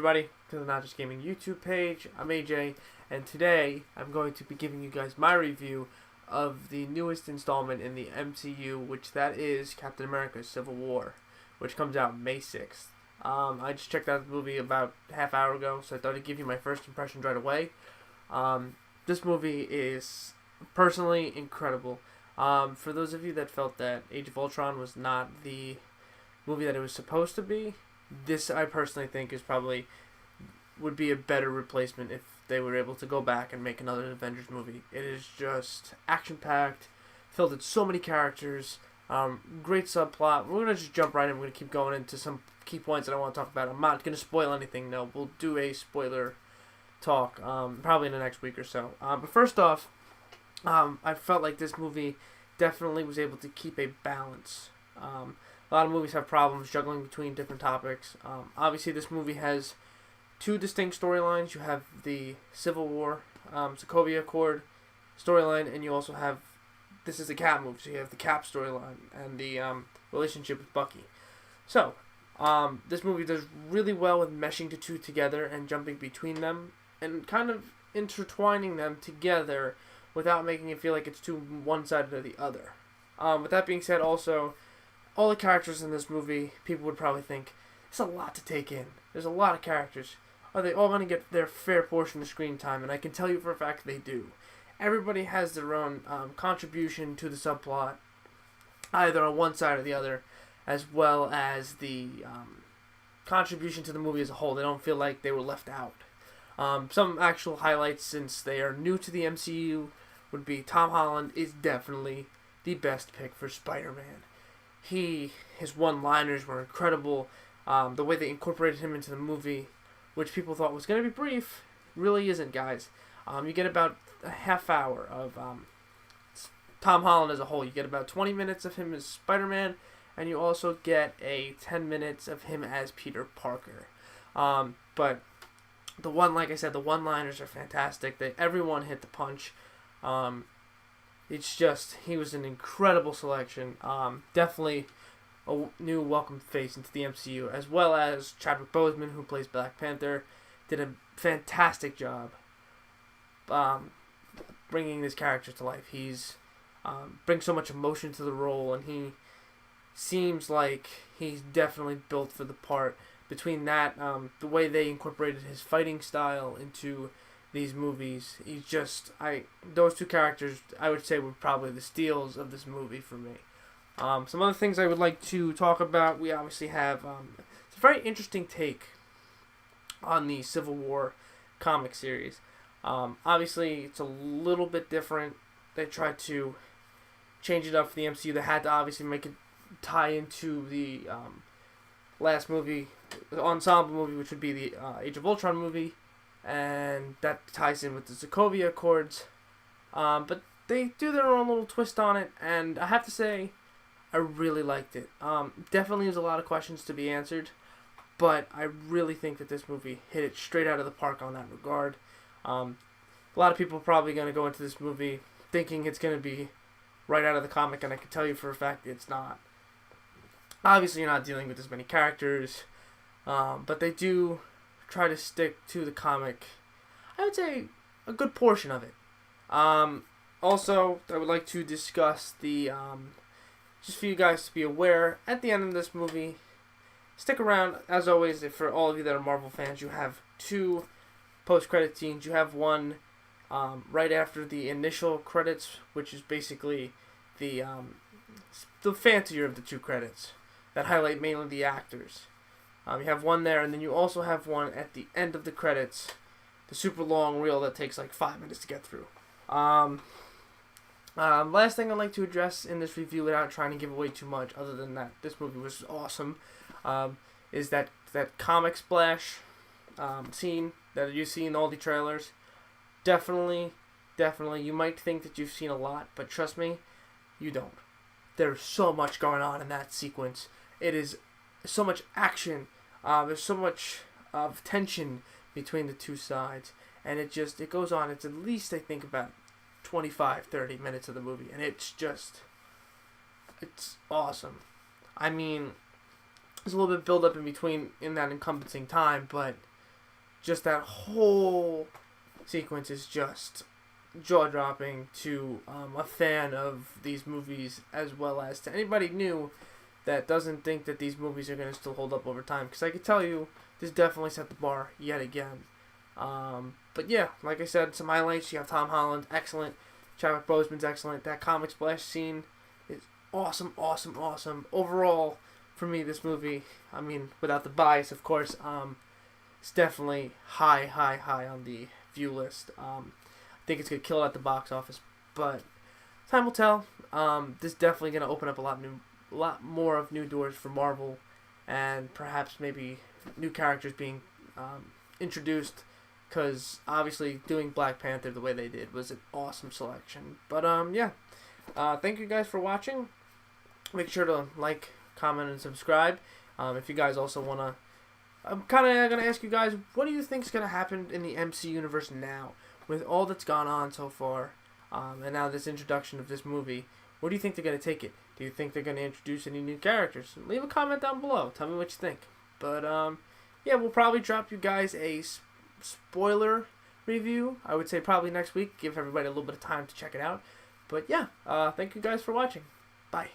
everybody to the Not Just Gaming YouTube page. I'm AJ, and today I'm going to be giving you guys my review of the newest installment in the MCU, which that is Captain America: Civil War, which comes out May 6th. I just checked out the movie about a half hour ago, so I thought I'd give you my first impressions right away. This movie is personally incredible. For those of you that felt that Age of Ultron was not the movie that it was supposed to be, this I personally think is probably would be a better replacement if they were able to go back and make another Avengers movie. It is just action-packed, filled with so many characters, great subplot. We're going to just jump right in. We're going to keep going into some key points that I want to talk about. I'm not going to spoil anything, no. We'll do a spoiler talk probably in the next week or so. But first off, I felt like this movie definitely was able to keep a balance. A lot of movies have problems juggling between different topics. Obviously, this movie has two distinct storylines. You have the Civil War, Sokovia Accord storyline, and you also have, this is a Cap movie, so you have the Cap storyline and the relationship with Bucky. So, this movie does really well with meshing the two together and jumping between them and kind of intertwining them together without making it feel like it's too one-sided or the other. With that being said, also, all the characters in this movie, people would probably think, it's a lot to take in. There's a lot of characters. Are they all going to get their fair portion of screen time? And I can tell you for a fact they do. Everybody has their own contribution to the subplot, either on one side or the other, as well as the contribution to the movie as a whole. They don't feel like they were left out. Some actual highlights, since they are new to the MCU, would be Tom Holland is definitely the best pick for Spider-Man. His one-liners were incredible. The way they incorporated him into the movie, which people thought was going to be brief, really isn't, guys. You get about a half hour of Tom Holland as a whole. You get about 20 minutes of him as Spider-Man, and you also get 10 minutes of him as Peter Parker. But like I said, the one-liners are fantastic. Everyone hit the punch. It's just, he was an incredible selection. Definitely a new welcome face into the MCU, as well as Chadwick Boseman, who plays Black Panther, did a fantastic job bringing this character to life. He's brings so much emotion to the role, and he seems like he's definitely built for the part. Between that, the way they incorporated his fighting style into these movies, those two characters, I would say, were probably the steals of this movie for me. Some other things I would like to talk about, we obviously have, it's a very interesting take on the Civil War comic series. Obviously, it's a little bit different. They tried to change it up for the MCU. They had to obviously make it tie into the last movie, the ensemble movie, which would be the Age of Ultron movie, and that ties in with the Sokovia Accords. But they do their own little twist on it, and I have to say, I really liked it. Definitely there's a lot of questions to be answered, but I really think that this movie hit it straight out of the park on that regard. A lot of people are probably going to go into this movie thinking it's going to be right out of the comic, and I can tell you for a fact it's not. Obviously, you're not dealing with as many characters, but they do try to stick to the comic. I would say a good portion of it. Also, I would like to discuss the just for you guys to be aware, at the end of this movie, stick around. As always, for all of you that are Marvel fans, you have two post-credit scenes. You have one right after the initial credits, which is basically the fancier of the two credits that highlight mainly the actors. You have one there, and then you also have one at the end of the credits, the super long reel that takes like 5 minutes to get through. Last thing I'd like to address in this review, without trying to give away too much, other than that this movie was awesome, is that comic splash scene that you see in all the trailers. Definitely, you might think that you've seen a lot, but trust me, you don't. There's so much going on in that sequence. It is so much action. There's so much of tension between the two sides, and it goes on. It's at least, I think, about 25-30 minutes of the movie, and it's awesome. I mean, there's a little bit of build up in between in that encompassing time, but just that whole sequence is just jaw-dropping to a fan of these movies, as well as to anybody new that doesn't think that these movies are going to still hold up over time. Because I can tell you, this definitely set the bar yet again. But yeah, like I said, some highlights. You have Tom Holland, excellent. Chadwick Boseman's excellent. That comic splash scene is awesome, awesome, awesome. Overall, for me, this movie, I mean, without the bias, of course, it's definitely high, high, high on the view list. I think it's going to kill it at the box office, but time will tell. This is definitely going to open up a lot more of new doors for Marvel, and perhaps maybe new characters being introduced, because obviously doing Black Panther the way they did was an awesome selection. But yeah, thank you guys for watching. Make sure to like, comment, and subscribe. If you guys also want to, I'm kind of going to ask you guys, what do you think is going to happen in the MC universe now, with all that's gone on so far, and now this introduction of this movie? Where do you think they're going to take it? Do you think they're going to introduce any new characters? Leave a comment down below. Tell me what you think. But yeah, we'll probably drop you guys a spoiler review. I would say probably next week. Give everybody a little bit of time to check it out. But yeah, thank you guys for watching. Bye.